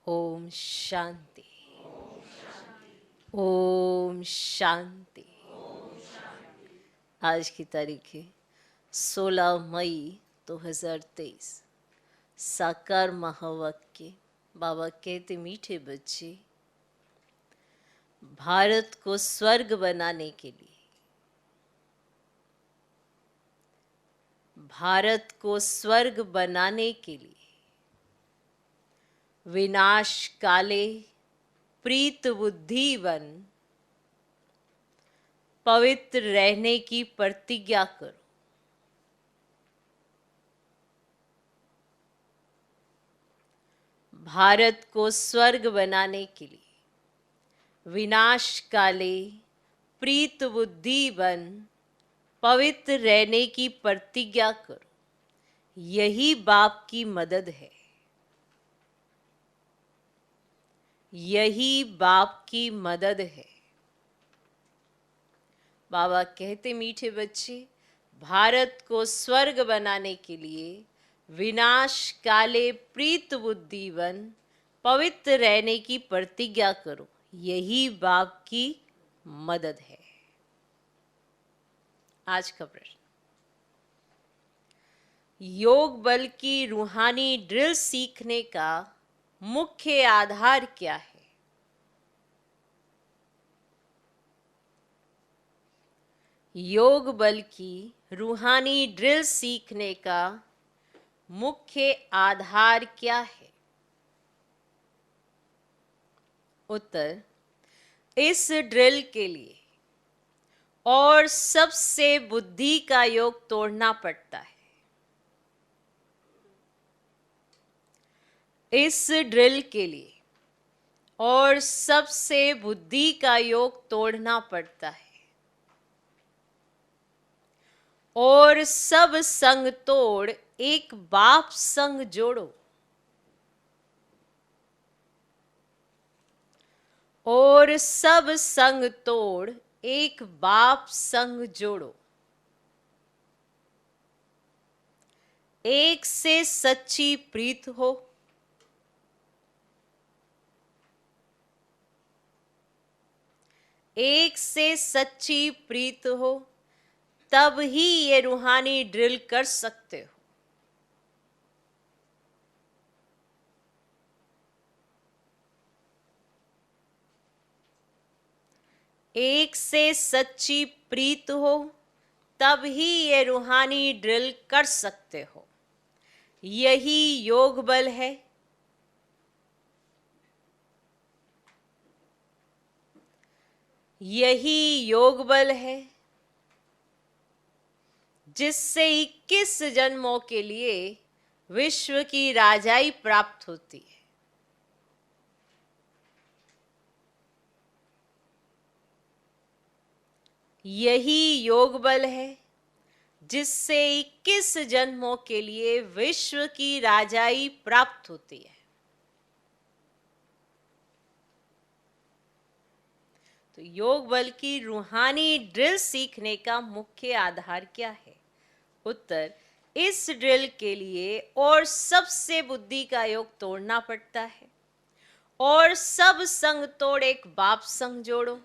ओम शांति। ओम शांति। आज की तारीख है 16 मई 2023। साकार महावाक्य। बाबा कहते, मीठे बच्चे, भारत को स्वर्ग बनाने के लिए, भारत को स्वर्ग बनाने के लिए विनाश काले प्रीत बुद्धि बन पवित्र रहने की प्रतिज्ञा करो। भारत को स्वर्ग बनाने के लिए विनाश काले प्रीत बुद्धि बन पवित्र रहने की प्रतिज्ञा करो। यही बाप की मदद है, यही बाप की मदद है। बाबा कहते, मीठे बच्चे, भारत को स्वर्ग बनाने के लिए विनाश काले प्रीत बुद्धि बन पवित्र रहने की प्रतिज्ञा करो। यही बाप की मदद है। आज का प्रश्न, योग बल की रूहानी ड्रिल सीखने का मुख्य आधार क्या है? योग बल की रूहानी ड्रिल सीखने का मुख्य आधार क्या है? उत्तर, इस ड्रिल के लिए और सबसे बुद्धि का योग तोड़ना पड़ता है। इस ड्रिल के लिए और सबसे बुद्धि का योग तोड़ना पड़ता है। और सब संग तोड़ एक बाप संग जोड़ो। और सब संग तोड़ एक बाप संग जोड़ो। एक से सच्ची प्रीत हो, एक से सच्ची प्रीत हो, तब ही ये रूहानी ड्रिल कर सकते हो। एक से सच्ची प्रीत हो, तब ही ये रूहानी ड्रिल कर सकते हो। यही योग बल है। यही योग बल है जिससे 21 जन्मों के लिए विश्व की राजाई प्राप्त होती है। यही योग बल है जिससे 21 जन्मों के लिए विश्व की राजाई प्राप्त होती है। तो योग बल की रूहानी ड्रिल सीखने का मुख्य आधार क्या है? उत्तर, इस ड्रिल के लिए और सबसे बुद्धि का योग तोड़ना पड़ता है। और सब संग तोड़ एक बाप संग जोड़ो।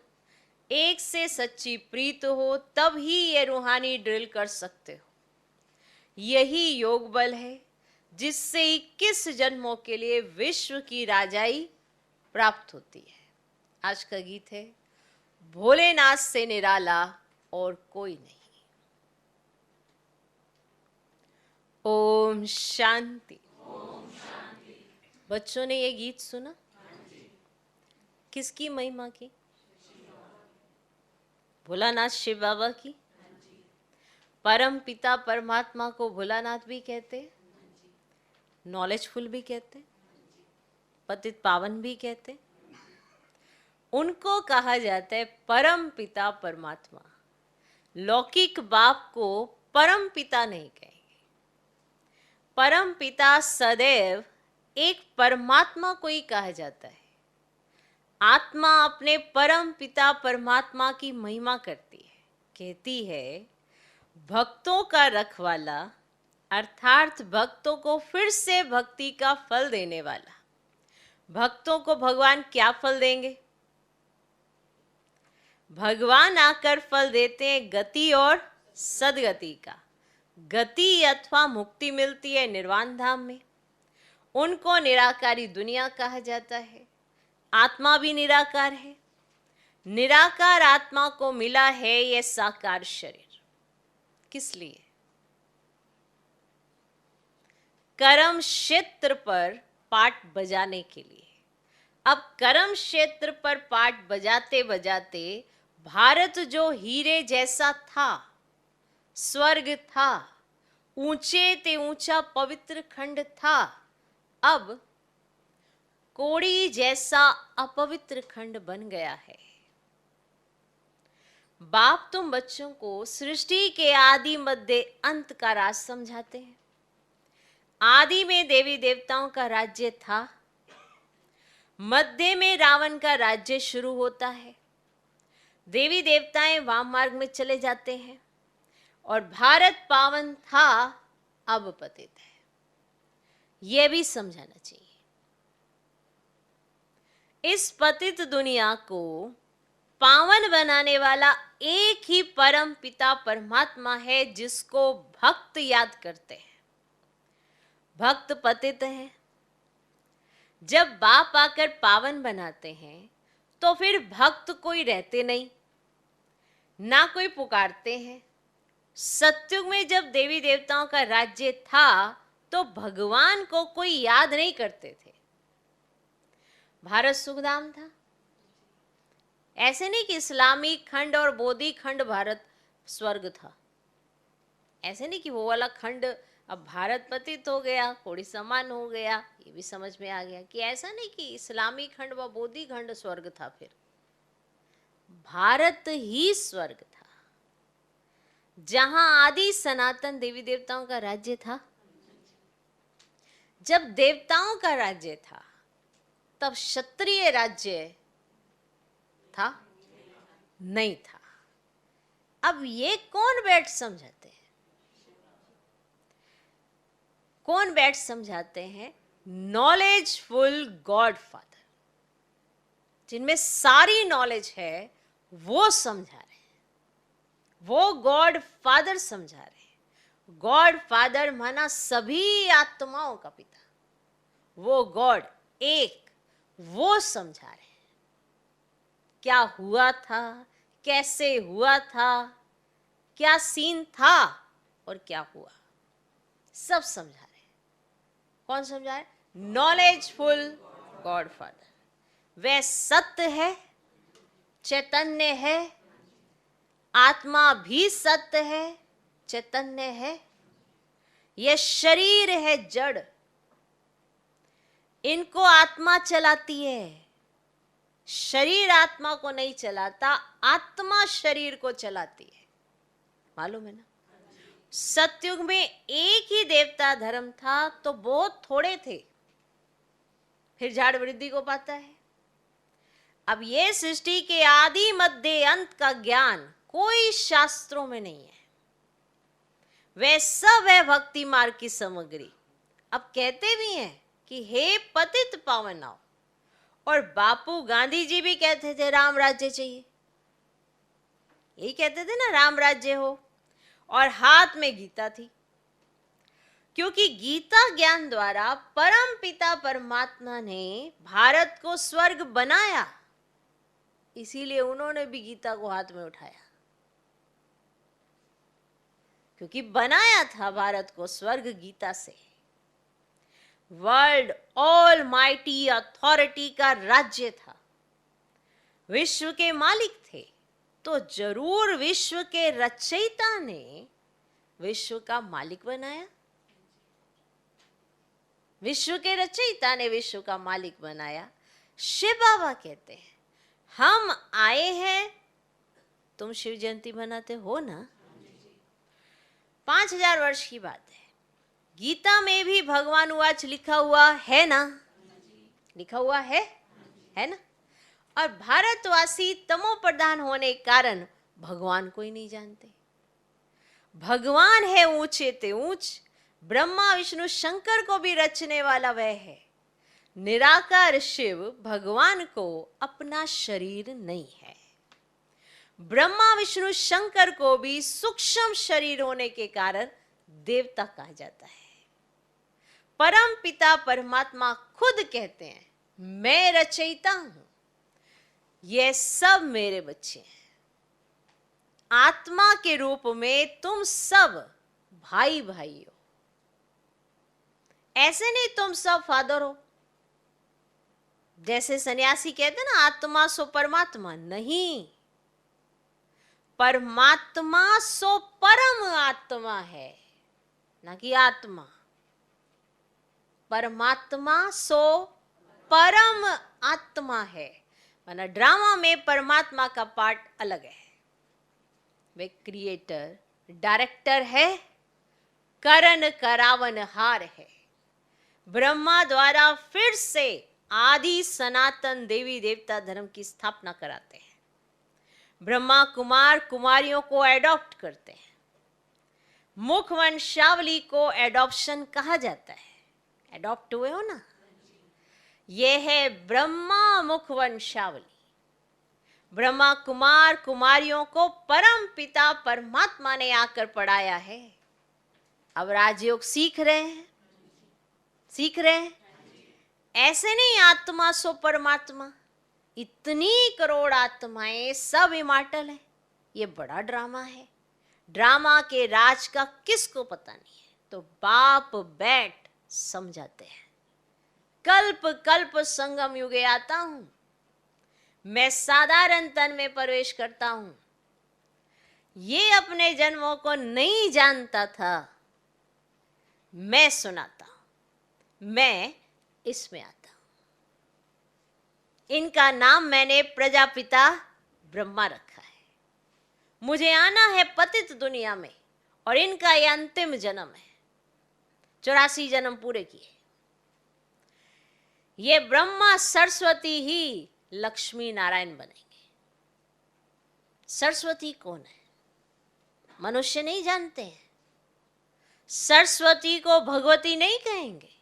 एक से सच्ची प्रीत हो, तब ही ये रूहानी ड्रिल कर सकते हो। यही योग बल है जिससे 21 जन्मों के लिए विश्व की राजाई प्राप्त होती है। आज का गीत है, भोलेनाथ से निराला और कोई नहीं। ओम शांति। बच्चों ने ये गीत सुना? किसकी महिमा की? भोलानाथ शिव बाबा की। परम पिता परमात्मा को भोलानाथ भी कहते, नॉलेजफुल भी कहते, पतित पावन भी कहते। उनको कहा जाता है परम पिता परमात्मा। लौकिक बाप को परम पिता नहीं कहेंगे। परम पिता सदैव एक परमात्मा को ही कहा जाता है। आत्मा अपने परम पिता परमात्मा की महिमा करती है, कहती है, भक्तों का रखवाला, अर्थात भक्तों को फिर से भक्ति का फल देने वाला, भक्तों को भगवान क्या फल देंगे? भगवान आकर फल देते हैं गति और सदगति का। गति अथवा मुक्ति मिलती है निर्वाण धाम में, उनको निराकारी दुनिया कहा जाता है। आत्मा भी निराकार है। निराकार आत्मा को मिला है यह साकार शरीर। किस लिए? कर्म क्षेत्र पर पाठ बजाने के लिए। अब कर्म क्षेत्र पर पाठ बजाते बजाते भारत जो हीरे जैसा था, स्वर्ग था, ऊंचे ते ऊंचा पवित्र खंड था, अब कोड़ी जैसा अपवित्र खंड बन गया है। बाप तुम बच्चों को सृष्टि के आदि मध्य अंत का राज समझाते हैं। आदि में देवी देवताओं का राज्य था, मध्य में रावण का राज्य शुरू होता है, देवी देवताएं वाम मार्ग में चले जाते हैं और भारत पावन था, अब पतित है। यह भी समझाना चाहिए। इस पतित दुनिया को पावन बनाने वाला एक ही परम पिता परमात्मा है, जिसको भक्त याद करते हैं। भक्त पतित हैं। जब बाप आकर पावन बनाते हैं तो फिर भक्त कोई रहते नहीं, ना कोई पुकारते हैं। सत्युग में जब देवी देवताओं का राज्य था तो भगवान को कोई याद नहीं करते थे। भारत सुखधाम था। ऐसे नहीं कि इस्लामी खंड और बोधि खंड भारत स्वर्ग था। ऐसे नहीं कि वो वाला खंड अब भारत पतित हो गया, कोड़ी समान हो गया। ये भी समझ में आ गया कि ऐसा नहीं कि इस्लामी खंड व बोधि खंड स्वर्ग था। फिर भारत ही स्वर्ग था, जहां आदि सनातन देवी देवताओं का राज्य था। जब देवताओं का राज्य था तब क्षत्रिय राज्य था? नहीं था। अब ये कौन बैठ समझाते हैं? कौन बैठ समझाते हैं? नॉलेजफुल गॉड फादर, जिनमें सारी नॉलेज है, वो समझा रहे हैं। वो गॉड फादर समझा रहे हैं। गॉड फादर माना सभी आत्माओं का पिता। वो गॉड एक, वो समझा रहे हैं। क्या हुआ था, कैसे हुआ था, क्या सीन था और क्या हुआ, सब समझा रहे हैं। कौन समझा रहे? Knowledgeful God father. वह सत्य है, चैतन्य है, आत्मा भी सत्य है, चैतन्य है। यह शरीर है जड़, इनको आत्मा चलाती है। शरीर आत्मा को नहीं चलाता, आत्मा शरीर को चलाती है। मालूम है ना? सतयुग में एक ही देवता धर्म था तो बहुत थोड़े थे, फिर झाड़ वृद्धि को पाता है। अब ये सृष्टि के आदि मध्य अंत का ज्ञान कोई शास्त्रों में नहीं है। वह सब है भक्ति मार्ग की सामग्री। अब कहते भी हैं कि हे पतित पावन आओ, और बापू गांधी जी भी कहते थे राम राज्य चाहिए। यही कहते थे ना, राम राज्य हो। और हाथ में गीता थी, क्योंकि गीता ज्ञान द्वारा परम पिता परमात्मा ने भारत को स्वर्ग बनाया, इसीलिए उन्होंने भी गीता को हाथ में उठाया, क्योंकि बनाया था भारत को स्वर्ग गीता से। वर्ल्ड ऑल माइटी अथॉरिटी का राज्य था, विश्व के मालिक थे, तो जरूर विश्व के रचयिता ने विश्व का मालिक बनाया। विश्व के रचयिता ने विश्व का मालिक बनाया। शिव बाबा कहते हैं हम आए हैं, तुम शिव जयंती मनाते हो ना, 5000 वर्ष की बात है। गीता में भी भगवान उवाच लिखा हुआ है ना, लिखा हुआ है ना। और भारतवासी तमो प्रधान होने के कारण भगवान को ही नहीं जानते। भगवान है ऊंचे ते ऊंच, ब्रह्मा विष्णु शंकर को भी रचने वाला वह है, निराकार शिव भगवान को अपना शरीर नहीं है। ब्रह्मा विष्णु शंकर को भी सूक्ष्म शरीर होने के कारण देवता कहा जाता है। परम पिता परमात्मा खुद कहते हैं, मैं रचयिता हूं, ये सब मेरे बच्चे हैं। आत्मा के रूप में तुम सब भाई भाई हो। ऐसे नहीं तुम सब फादर हो, जैसे सन्यासी कहते ना आत्मा सो परमात्मा। नहीं, परमात्मा सो परम आत्मा है, ना कि आत्मा। परमात्मा सो परम आत्मा है। माना ड्रामा में परमात्मा का पार्ट अलग है। वे क्रिएटर डायरेक्टर है, करण करावनहार है। ब्रह्मा द्वारा फिर से आदि सनातन देवी देवता धर्म की स्थापना कराते हैं। ब्रह्मा कुमार कुमारियों को एडॉप्ट करते हैं। मुख वंशावली को एडॉप्शन कहा जाता है। एडॉप्ट हुए हो ना, यह है ब्रह्मा मुख वंशावली। ब्रह्मा कुमार कुमारियों को परम पिता परमात्मा ने आकर पढ़ाया है। अब राजयोग सीख रहे हैं, सीख रहे हैं। ऐसे नहीं आत्मा सो परमात्मा, इतनी करोड़ आत्माएं सब इमॉर्टल है। ये बड़ा ड्रामा है। ड्रामा के राज का किसको पता नहीं है, तो बाप बैठ समझाते हैं। कल्प कल्प संगम युगे आता हूं, मैं साधारण तन में प्रवेश करता हूं। ये अपने जन्मों को नहीं जानता था, मैं सुनाता हूं, मैं इसमें आता हूं। इनका नाम मैंने प्रजापिता ब्रह्मा रखा है। मुझे आना है पतित दुनिया में, और इनका यह अंतिम जन्म है। 84 जन्म पूरे किए। ये ब्रह्मा सरस्वती ही लक्ष्मी नारायण बनेंगे। सरस्वती कौन है, मनुष्य नहीं जानते हैं। सरस्वती को भगवती नहीं कहेंगे।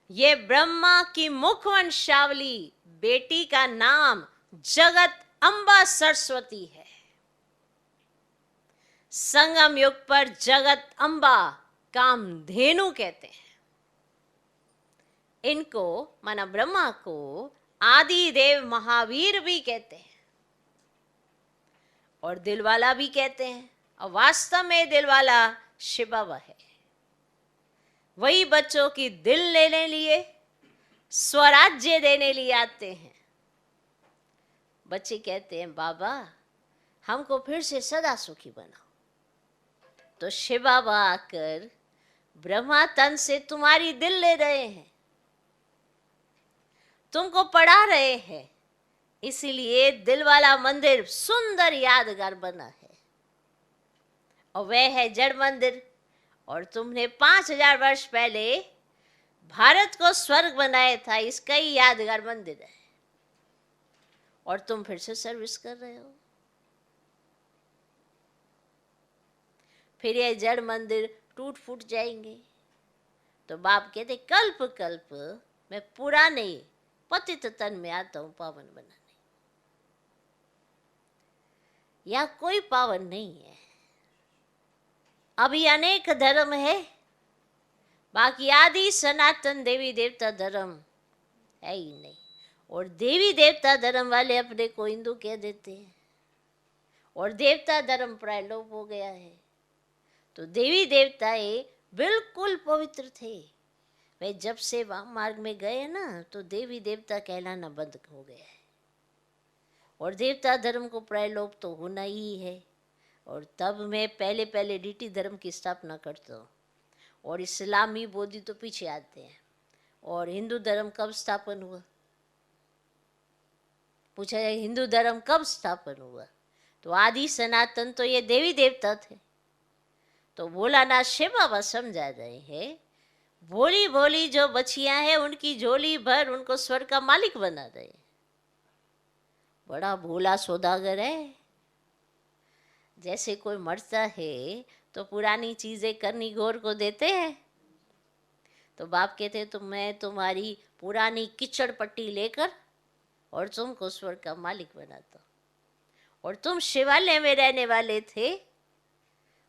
ये ब्रह्मा की मुख वंशावली बेटी का नाम जगत अम्बा सरस्वती है। संगम युग पर जगत अम्बा कामधेनु कहते हैं। इनको माना ब्रह्मा को आदि देव महावीर भी कहते हैं, और दिलवाला भी कहते हैं। और वास्तव में दिलवाला शिव बाबा है। वही बच्चों की दिल लेने लिए, स्वराज्य देने लिए आते हैं। बच्चे कहते हैं, बाबा हमको फिर से सदा सुखी बनाओ। तो शिव बाबा आकर ब्रह्मा तन से तुम्हारी दिल ले रहे हैं, तुमको पढ़ा रहे हैं। इसीलिए दिल वाला मंदिर सुंदर यादगार बना है, और वह है जड़ मंदिर। और तुमने 5000 वर्ष पहले भारत को स्वर्ग बनाया था, इसका ही यादगार मंदिर है। और तुम फिर से सर्विस कर रहे हो। फिर ये जड़ मंदिर टूट फूट जाएंगे। तो बाप कहते, कल्प कल्प मैं पूरा नहीं पतित तन में आता हूं पावन बनाने। या कोई पावन नहीं है। अभी अनेक धर्म है, बाकी आदि सनातन देवी देवता धर्म है ही नहीं। और देवी देवता धर्म वाले अपने को हिंदू कह देते हैं, और देवता धर्म प्राय लोप हो गया है। तो देवी देवताएं बिल्कुल पवित्र थे। वे जब से वाम मार्ग में गए ना, तो देवी देवता कहलाना बंद हो गया है। और देवता धर्म को प्राय लोप तो होना ही है। और तब मैं पहले पहले डीटी धर्म की स्थापना करता हूँ, और इस्लामी बौद्ध तो पीछे आते हैं। और हिंदू धर्म कब स्थापन हुआ, पूछा जाए हिंदू धर्म कब स्थापन हुआ, तो आदि सनातन तो ये देवी देवता थे। तो भोलानाथ शिव बाबा समझा रहे हैं, भोली भोली जो बच्चियां हैं उनकी झोली भर उनको स्वर्ग का मालिक बना रहे। बड़ा भोला सौदागर है। जैसे कोई मरता है तो पुरानी चीजें करनी गौर को देते हैं, तो बाप कहते तो मैं तुम्हारी पुरानी कीचड़ पट्टी लेकर और तुमको स्वर्ग का मालिक बनाता हूं। और तुम शिवालय में रहने वाले थे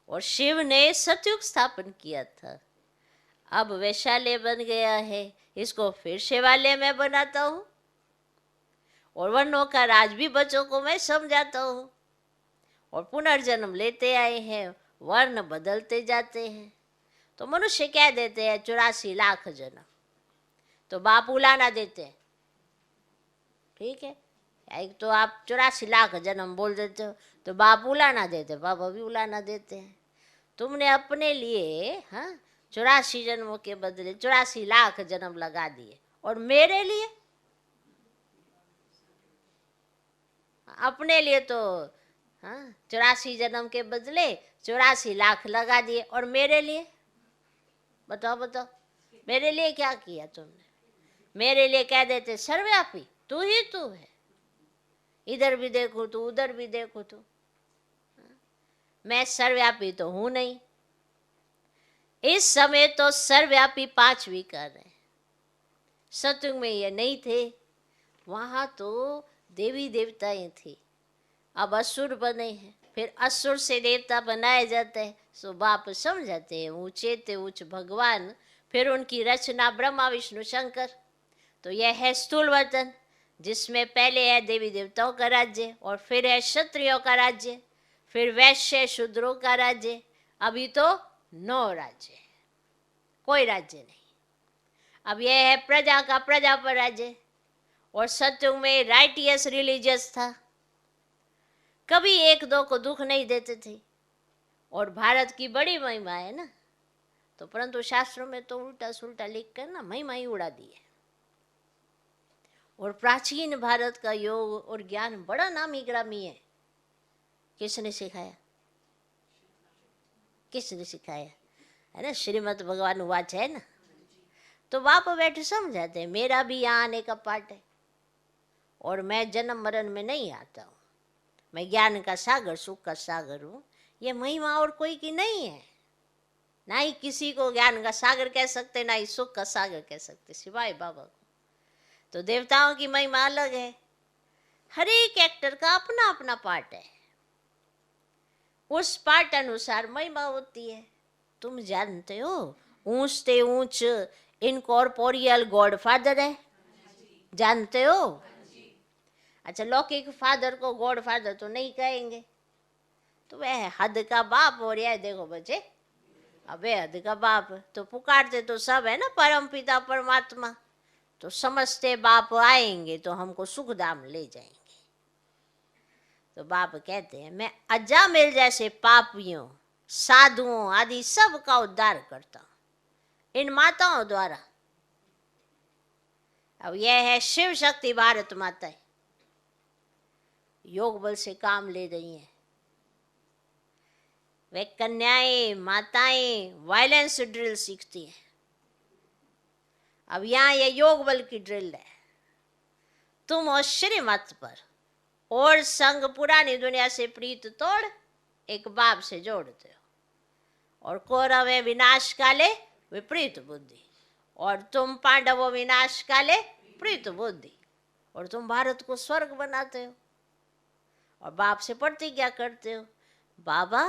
और शिव ने सतयुग स्थापन किया था, अब वैशाल्य बन गया है, इसको फिर शिवालय में बनाता हूं और वर्णों का राज भी बच्चों को मैं समझाता हूं। और पुनर्जन्म लेते आए हैं, वर्ण बदलते जाते हैं। तो मनुष्य कह देते हैं 84 लाख जन्म, तो बाप उलाना देते हैं, ठीक है। एक तो आप 84 लाख जन्म बोल देते हो, तो बाप उलाना देते, बाबा भी उलाना देते हैं। तुमने अपने लिए हाँ 84 जन्मों के बदले 84 लाख जन्म लगा दिए, और मेरे लिए अपने लिए तो हाँ 84 जन्म के बदले 84 लाख लगा दिए, और मेरे लिए बताओ बताओ, मेरे लिए क्या किया तुमने? मेरे लिए कह देते सर्वव्यापी तू ही तू है, इधर भी देखो तू, उधर भी देखो तू। मैं सर्वव्यापी तो हूं नहीं। इस समय तो सर्वव्यापी 5 विकार है, सतयुग में ये नहीं थे, वहां तो देवी देवताएं थी, अब असुर बने हैं, फिर असुर से देवता बनाए जाते हैं। सो बाप समझाते हैं ऊंचे ते उच्च भगवान, फिर उनकी रचना ब्रह्मा विष्णु शंकर। तो यह है स्थूल वतन, जिसमें पहले है देवी देवताओं का राज्य, और फिर है क्षत्रियों का राज्य, फिर वैश्य शूद्रों का राज्य, अभी तो 9 राज्य है, कोई राज्य नहीं। अब यह है प्रजा का प्रजा पर राज्य, और सत्युग में राइटियस रिलीजियस था, कभी एक दो को दुख नहीं देते थे। और भारत की बड़ी महिमा है ना, तो परंतु शास्त्रों में तो उल्टा सुल्टा लिख कर ना महिमा ही उड़ा दी है। और प्राचीन भारत का योग और ज्ञान बड़ा नामी ग्रामी है। किसने सिखाया? किसने सिखाया? है ना, श्रीमद् भगवान वाच है ना। तो बाप बैठे समझाते हैं मेरा भी यहाँ आने का पाठ है, और मैं जन्म मरण में नहीं आता हूँ, मैं ज्ञान का सागर सुख का सागर हूँ। ये महिमा और कोई की नहीं है, ना ही किसी को ज्ञान का सागर कह सकते, ना ही सुख का सागर कह सकते, सिवाय बाबा को। तो देवताओं की महिमा अलग है, हर एक एक्टर का अपना अपना पार्ट है, उस पार्ट अनुसार महिमा होती है। तुम जानते हो ऊंच से ऊंच इनकॉर्पोरियल गॉड फादर है, जानते हो? अच्छा, लौकिक फादर को गॉड फादर तो नहीं कहेंगे, तो वह हद का बाप। और यह देखो बच्चे, अबे हद का बाप तो पुकारते तो सब है ना, परम पिता परमात्मा, तो समझते बाप आएंगे तो हमको सुख धाम ले जाएंगे। तो बाप कहते हैं मैं अजामिल जैसे पापियों साधुओं आदि सब का उद्धार करता हूं इन माताओं द्वारा। अब यह है शिव शक्ति भारत माता, योग बल से काम ले रही हैं। वे कन्याएं माताएं वायलेंस ड्रिल सीखती हैं। अब यहाँ ये योग बल की ड्रिल है। तुम हो श्रीमत पर और संग पुरानी दुनिया से प्रीत तोड़ एक बाप से जोड़ते हो, और कौरव है विनाश काले विपरीत बुद्धि, और तुम पांडवों विनाश काले प्रीत बुद्धि, और तुम भारत को स्वर्ग बनाते हो। और बाप से प्रतिज्ञा करते हो बाबा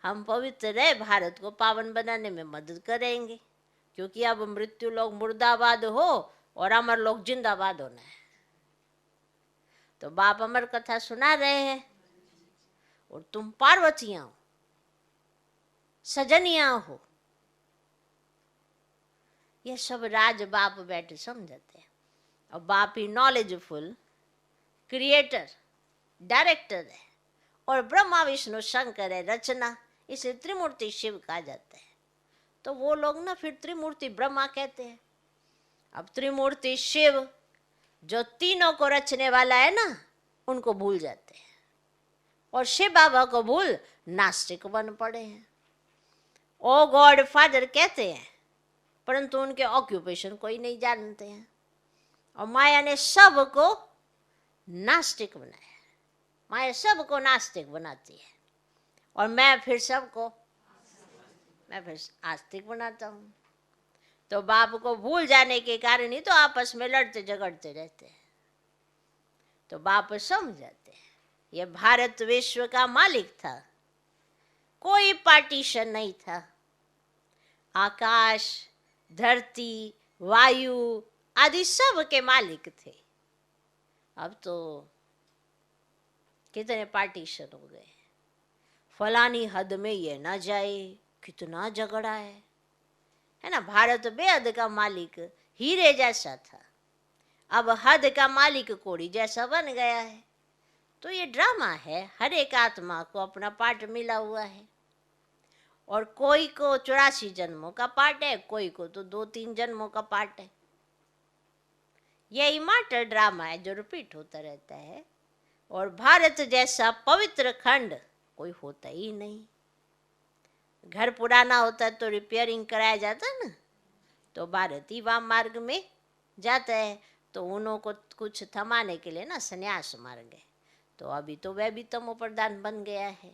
हम पवित्र रहे, भारत को पावन बनाने में मदद करेंगे, क्योंकि अब मृत्यु लोग मुर्दाबाद हो और अमर लोग जिंदाबाद होना है। तो बाप अमर कथा सुना रहे हैं, और तुम पार्वतियां हो, सजनियां हो, ये सब राज बाप बैठे समझते हैं। और बाप ही नॉलेजफुल क्रिएटर डायरेक्टर है, और ब्रह्मा विष्णु शंकर है रचना, इसे त्रिमूर्ति शिव कहा जाता है। तो वो लोग ना फिर त्रिमूर्ति ब्रह्मा कहते हैं। अब त्रिमूर्ति शिव जो तीनों को रचने वाला है ना, उनको भूल जाते हैं, और शिव बाबा को भूल नास्तिक बन पड़े हैं। ओ गॉड फादर कहते हैं, परंतु उनके ऑक्यूपेशन कोई नहीं जानते हैं, और माया ने सबको नास्तिक बनाया। माया सबको नास्तिक बनाती है, और मैं फिर आस्तिक बनाता हूँ। तो बाप को भूल जाने के कारण ही तो आपस में लड़ते झगड़ते रहते हैं। तो बाप समझ जाते हैं ये भारत विश्व का मालिक था, कोई पार्टीशन नहीं था। आकाश, धरती, वायु आदि सब के मालिक थे। अब तो कितने पार्टीशन हो गए, फलानी हद में ये ना जाए, कितना झगड़ा है ना। भारत बेहद का मालिक हीरे जैसा था, अब हद का मालिक कोड़ी जैसा बन गया है। तो ये ड्रामा है, हर एक आत्मा को अपना पार्ट मिला हुआ है। और कोई को 84 जन्मों का पार्ट है, कोई को तो 2-3 जन्मों का पार्ट है। यही माटर ड्रामा है जो रिपीट होता रहता है। और भारत जैसा पवित्र खंड कोई होता ही नहीं। घर पुराना होता तो रिपेयरिंग कराया जाता ना, तो भारत ही वाम मार्ग में जाता है। तो उन्हों को कुछ थमाने के लिए ना संन्यास मार्ग है। तो अभी तो वह भी तमो प्रधान बन गया है।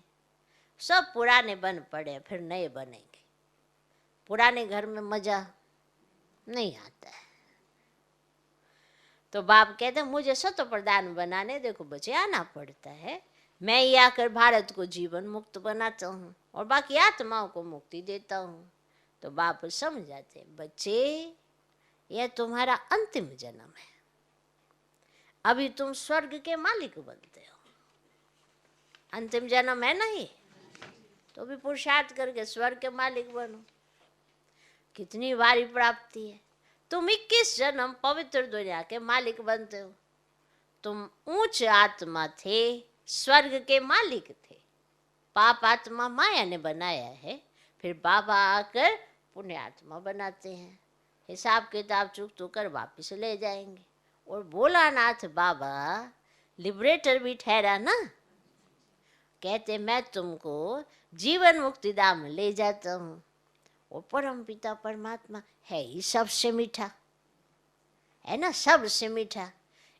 सब पुराने बन पड़े, फिर नए बनेंगे। पुराने घर में मजा नहीं आता है। तो बाप कहते हैं मुझे सतो प्रधान बनाने, देखो बच्चे आना पड़ता है। मैं ही आकर भारत को जीवन मुक्त बनाता हूँ और बाकी आत्माओं को मुक्ति देता हूँ। तो बाप समझ जाते हैं बच्चे यह तुम्हारा अंतिम जन्म है, अभी तुम स्वर्ग के मालिक बनते हो। अंतिम जन्म है नहीं, तो भी पुरुषार्थ करके स्वर्ग के मालिक बनो। कितनी भारी प्राप्ति है। तुम 21 जन्म पवित्र दुनिया के मालिक बनते हो। तुम ऊंच आत्मा थे, स्वर्ग के मालिक थे। पाप आत्मा माया ने बनाया है, फिर बाबा आकर पुण्य आत्मा बनाते हैं। हिसाब किताब चुकतो कर वापिस ले जाएंगे। और भोलानाथ बाबा लिबरेटर भी ठहरा ना, कहते मैं तुमको जीवन मुक्ति धाम ले जाता हूँ। और परम पिता परमात्मा है ही सबसे मीठा, है ना, सबसे मीठा,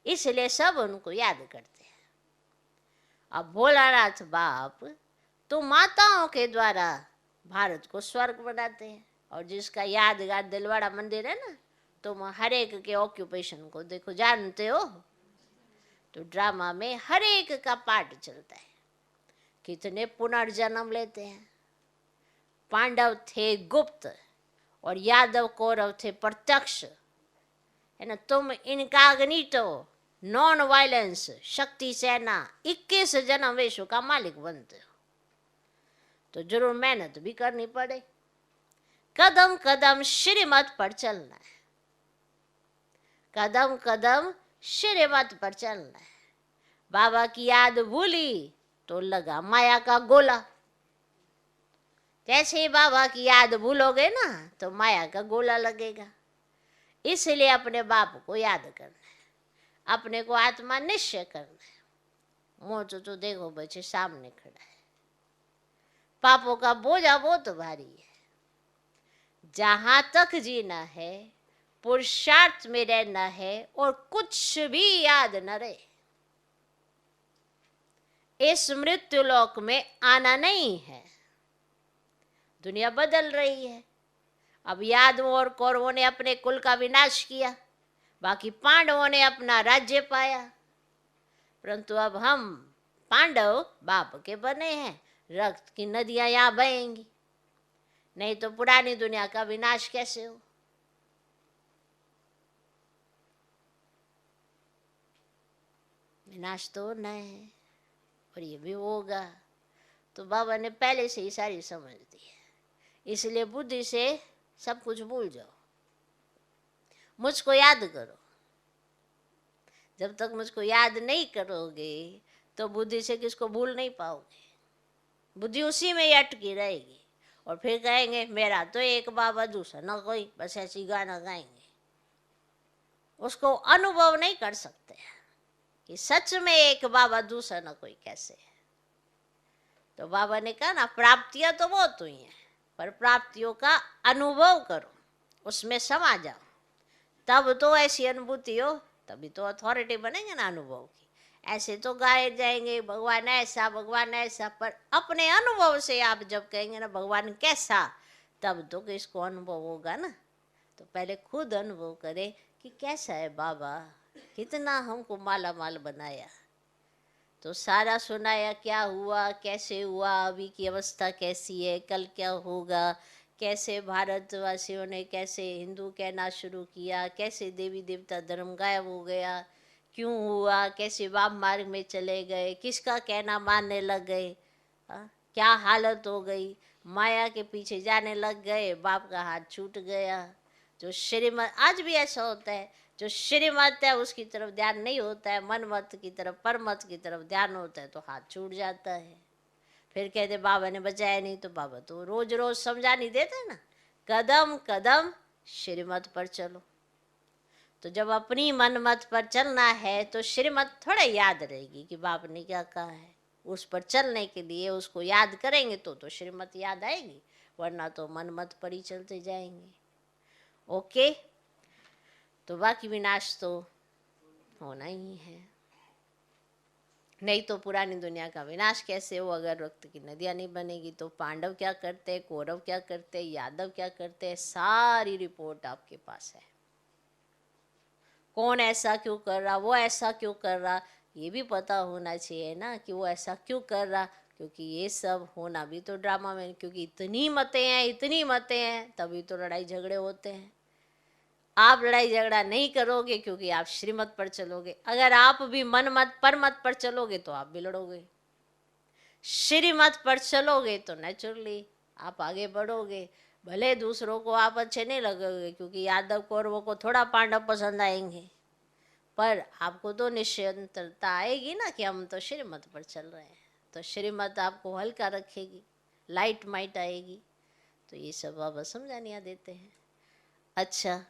इसलिए सब उनको याद करते हैं। अब भोलानाथ बाप तो माताओं के द्वारा भारत को स्वर्ग बनाते हैं। और जिसका यादगार दिलवाड़ा मंदिर है ना, तुम हर एक के ऑक्यूपेशन को देखो, जानते हो। तो ड्रामा में हर एक का पार्ट चलता है। कितने पुनर्जन्म लेते हैं। पांडव थे गुप्त और यादव कौरव थे प्रत्यक्ष, है ना। तुम इनकॉग्निटो, नॉन वायलेंस, शक्ति सेना 21 जन्म विश्व का मालिक बनते हो। तो जरूर मेहनत भी करनी पड़े। कदम कदम श्रीमत पर चलना है, कदम कदम श्रीमत पर चलना है। बाबा की याद भूली तो लगा माया का गोला। जैसे ही बाबा की याद भूलोगे ना तो माया का गोला लगेगा। इसलिए अपने बाप को याद करना है, अपने को आत्मा निश्चय करना है। मोचो तो देखो बच्चे सामने खड़ा है। पापों का बोझा बहुत भारी है। जहां तक जीना है, पुरुषार्थ में रहना है और कुछ भी याद न रहे। इस मृत्यु लोक में आना नहीं है। दुनिया बदल रही है। अब यादवों और कौरवों ने अपने कुल का विनाश किया, बाकी पांडवों ने अपना राज्य पाया। परंतु अब हम पांडव बाप के बने हैं, रक्त की नदियां यहाँ बहेंगी, नहीं तो पुरानी दुनिया का विनाश कैसे हो। विनाश तो होना है और ये भी होगा। तो बाबा ने पहले से ही सारी समझ दी है, इसलिए बुद्धि से सब कुछ भूल जाओ, मुझको याद करो। जब तक मुझको याद नहीं करोगे तो बुद्धि से किसको भूल नहीं पाओगे। बुद्धि उसी में ही अटकी रहेगी और फिर कहेंगे मेरा तो एक बाबा दूसरा न कोई, बस ऐसी गाना गाएंगे। उसको अनुभव नहीं कर सकते कि सच में एक बाबा दूसरा न कोई कैसे है। तो बाबा ने कहा ना, प्राप्तियां तो बहुत हुई हैं, पर प्राप्तियों का अनुभव करो, उसमें समा जाओ, तब तो ऐसी अनुभूति हो, तभी तो अथॉरिटी बनेंगे ना अनुभव की। ऐसे तो गाए जाएंगे भगवान ऐसा भगवान ऐसा, पर अपने अनुभव से आप जब कहेंगे ना भगवान कैसा, तब तो किसको अनुभव होगा ना। तो पहले खुद अनुभव करें कि कैसा है बाबा, कितना हमको माला माल बनाया। तो सारा सुनाया, क्या हुआ, कैसे हुआ, अभी की अवस्था कैसी है, कल क्या होगा, कैसे भारतवासियों ने कैसे हिंदू कहना शुरू किया, कैसे देवी देवता धर्म गायब हो गया, क्यों हुआ, कैसे वाम मार्ग में चले गए, किसका कहना मानने लग गए, क्या हालत हो गई, माया के पीछे जाने लग गए, बाप का हाथ छूट गया। जो श्रीमत, आज भी ऐसा होता है, जो श्रीमत है उसकी तरफ ध्यान नहीं होता है, मन मत की तरफ, परमत की तरफ ध्यान होता है तो हाथ छूट जाता है। फिर कहते बाबा ने बचाया नहीं, तो बाबा तो रोज रोज समझा नहीं देते ना, कदम कदम श्रीमत पर चलो। तो जब अपनी मन मत पर चलना है तो श्रीमत थोड़ा याद रहेगी कि बाप ने क्या कहा है। उस पर चलने के लिए उसको याद करेंगे तो श्रीमत याद आएगी, वरना तो मन मत पर ही चलते जाएंगे। ओके, तो बाकी विनाश तो होना ही है, नहीं तो पुरानी दुनिया का विनाश कैसे हो। अगर रक्त की नदियाँ नहीं बनेगी तो पांडव क्या करते, कौरव क्या करते, यादव क्या करते, सारी रिपोर्ट आपके पास है। कौन ऐसा क्यों कर रहा, वो ऐसा क्यों कर रहा, ये भी पता होना चाहिए ना कि वो ऐसा क्यों कर रहा, क्योंकि ये सब होना भी तो ड्रामा में, क्योंकि इतनी मतें हैं, इतनी मतें हैं, तभी तो लड़ाई झगड़े होते हैं। आप लड़ाई झगड़ा नहीं करोगे क्योंकि आप श्रीमत पर चलोगे। अगर आप भी मन मत पर मत पर चलोगे तो आप भी लड़ोगे। श्रीमत पर चलोगे तो नेचुरली आप आगे बढ़ोगे। भले दूसरों को आप अच्छे नहीं लगोगे, क्योंकि यादव कौरवों को थोड़ा पांडव पसंद आएंगे, पर आपको तो निश्चिंतता आएगी ना कि हम तो श्रीमत पर चल रहे हैं, तो श्रीमत आपको हल्का रखेगी, लाइट माइट आएगी। तो ये सब बाबा समझानियाँ देते हैं। अच्छा,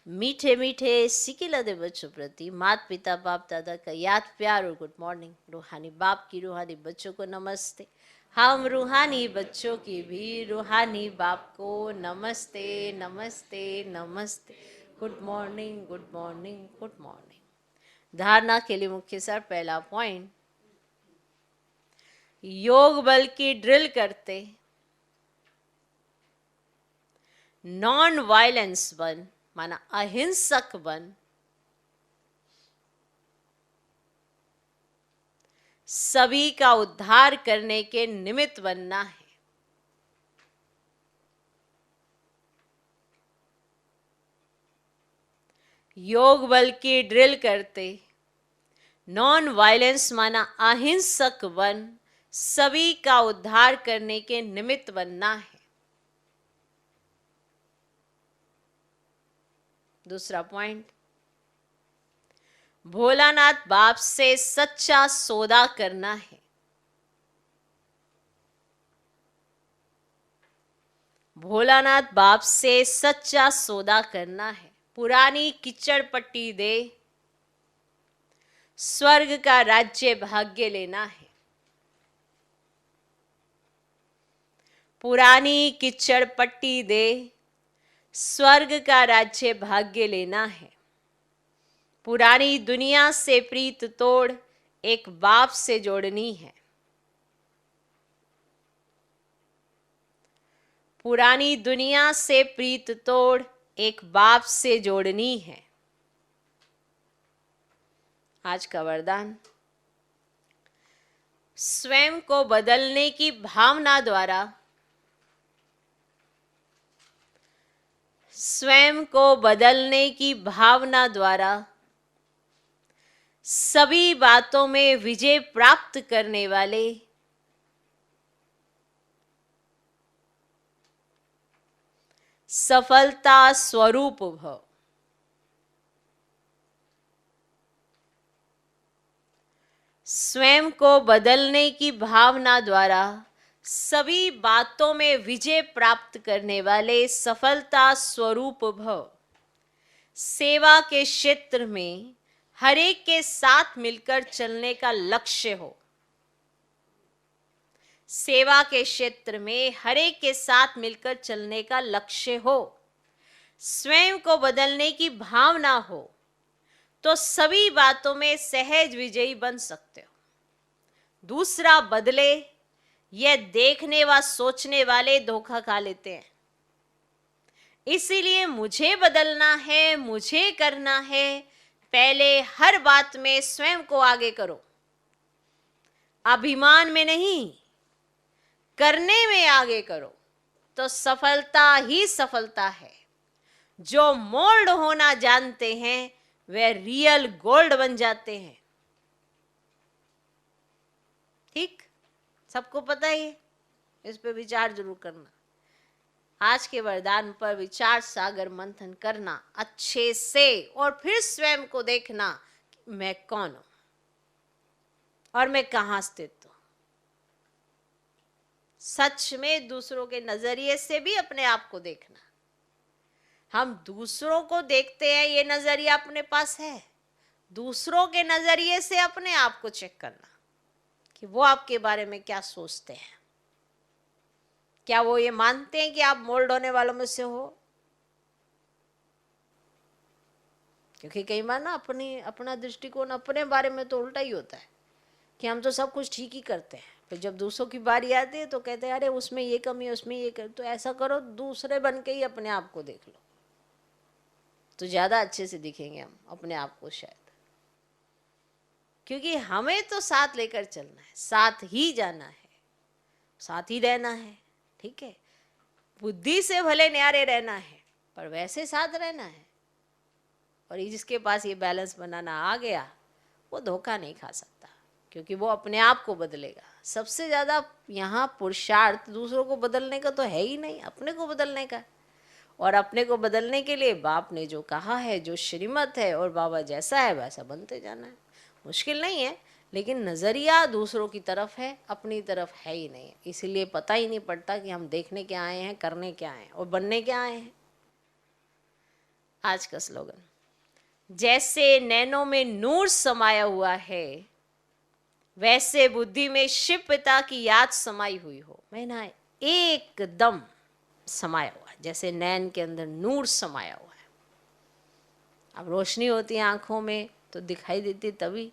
मीठे मीठे सिकिलदे बच्चों प्रति माता पिता बाप दादा का याद प्यार और गुड मॉर्निंग। रूहानी बाप की रूहानी बच्चों को नमस्ते। हम रूहानी बच्चों की भी रूहानी बाप को नमस्ते नमस्ते नमस्ते। Good morning good morning good morning. धारणा के लिए मुख्य सार, पहला पॉइंट, योग बल की ड्रिल करते नॉन वायलेंस बन, माना अहिंसक बन, सभी का उद्धार करने के निमित्त बनना है। योग बल की ड्रिल करते नॉन वायलेंस माना अहिंसक बन, सभी का उद्धार करने के निमित्त बनना है। दूसरा पॉइंट, भोलानाथ बाप से सच्चा सौदा करना है। भोलानाथ बाप से सच्चा सौदा करना है। पुरानी कीचड़ पट्टी दे, स्वर्ग का राज्य भाग्य लेना है। पुरानी कीचड़ पट्टी दे, स्वर्ग का राज्य भाग्य लेना है। पुरानी दुनिया से प्रीत तोड़, एक बाप से जोड़नी है। पुरानी दुनिया से प्रीत तोड़, एक बाप से जोड़नी है। आज का वरदान, स्वयं को बदलने की भावना द्वारा, स्वयं को बदलने की भावना द्वारा सभी बातों में विजय प्राप्त करने वाले सफलता स्वरूप भव। स्वयं को बदलने की भावना द्वारा सभी बातों में विजय प्राप्त करने वाले सफलता स्वरूप भव। सेवा के क्षेत्र में हर एक के साथ मिलकर चलने का लक्ष्य हो। सेवा के क्षेत्र में हर एक के साथ मिलकर चलने का लक्ष्य हो। स्वयं को बदलने की भावना हो तो सभी बातों में सहज विजयी बन सकते हो। दूसरा बदले, यह देखने व सोचने वाले धोखा खा लेते हैं। इसीलिए मुझे बदलना है, मुझे करना है। पहले हर बात में स्वयं को आगे करो, अभिमान में नहीं, करने में आगे करो, तो सफलता ही सफलता है। जो मोल्ड होना जानते हैं वे रियल गोल्ड बन जाते हैं। ठीक, सबको पता ही है, इस पे विचार जरूर करना। आज के वरदान पर विचार सागर मंथन करना अच्छे से, और फिर स्वयं को देखना कि मैं कौन हूं और मैं कहां स्थित हूं। सच में दूसरों के नजरिए से भी अपने आप को देखना। हम दूसरों को देखते हैं, ये नजरिया अपने पास है। दूसरों के नजरिए से अपने आप को चेक करना कि वो आपके बारे में क्या सोचते हैं। क्या वो ये मानते हैं कि आप मोल्ड होने वालों में से हो? क्योंकि कई बार ना अपना दृष्टिकोण अपने बारे में तो उल्टा ही होता है कि हम तो सब कुछ ठीक ही करते हैं, फिर जब दूसरों की बारी आती है तो कहते हैं अरे उसमें ये कमी है, उसमें ये कर। तो ऐसा करो, दूसरे बन के ही अपने आप को देख लो, तो ज्यादा अच्छे से दिखेंगे हम अपने आप को शायद। क्योंकि हमें तो साथ लेकर चलना है, साथ ही जाना है, साथ ही रहना है। ठीक है, बुद्धि से भले न्यारे रहना है पर वैसे साथ रहना है। और जिसके पास ये बैलेंस बनाना आ गया वो धोखा नहीं खा सकता, क्योंकि वो अपने आप को बदलेगा। सबसे ज्यादा यहाँ पुरुषार्थ दूसरों को बदलने का तो है ही नहीं, अपने को बदलने का। और अपने को बदलने के लिए बाप ने जो कहा है, जो श्रीमत है, और बाबा जैसा है वैसा बनते जाना है। मुश्किल नहीं है, लेकिन नज़रिया दूसरों की तरफ है, अपनी तरफ है ही नहीं। इसीलिए पता ही नहीं पड़ता कि हम देखने क्या आए हैं, करने क्या आए हैं और बनने क्या आए हैं। आज का स्लोगन, जैसे नैनों में नूर समाया हुआ है वैसे बुद्धि में शिव पिता की याद समाई हुई हो। मैं ना एकदम समाया हुआ है, जैसे नैन के अंदर नूर समाया हुआ है। अब रोशनी होती है आंखों में तो दिखाई देती तभी,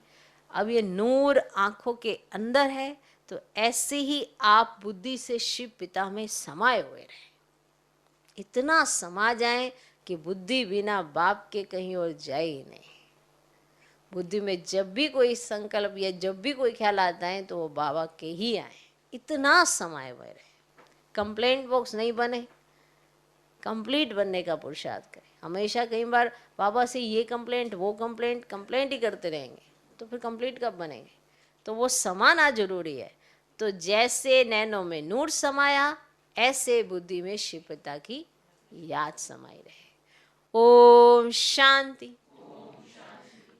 अब ये नूर आंखों के अंदर है, तो ऐसे ही आप बुद्धि से शिव पिता में समाये हुए रहे। इतना समा जाए कि बुद्धि बिना बाप के कहीं और जाए ही नहीं। बुद्धि में जब भी कोई संकल्प या जब भी कोई ख्याल आता है तो वो बाबा के ही आए। इतना समाये हुए रहे, कंप्लेंट बॉक्स नहीं बने, कंप्लीट बनने का पुरुषार्थ करें। हमेशा कई बार बाबा से ये कंप्लेंट वो कंप्लेंट ही करते रहेंगे तो फिर कंप्लीट कब बनेंगे? तो वो समाना जरूरी है। तो जैसे नैनों में नूर समाया ऐसे बुद्धि में शिव पिता की याद समाई रहे। ओम शांति।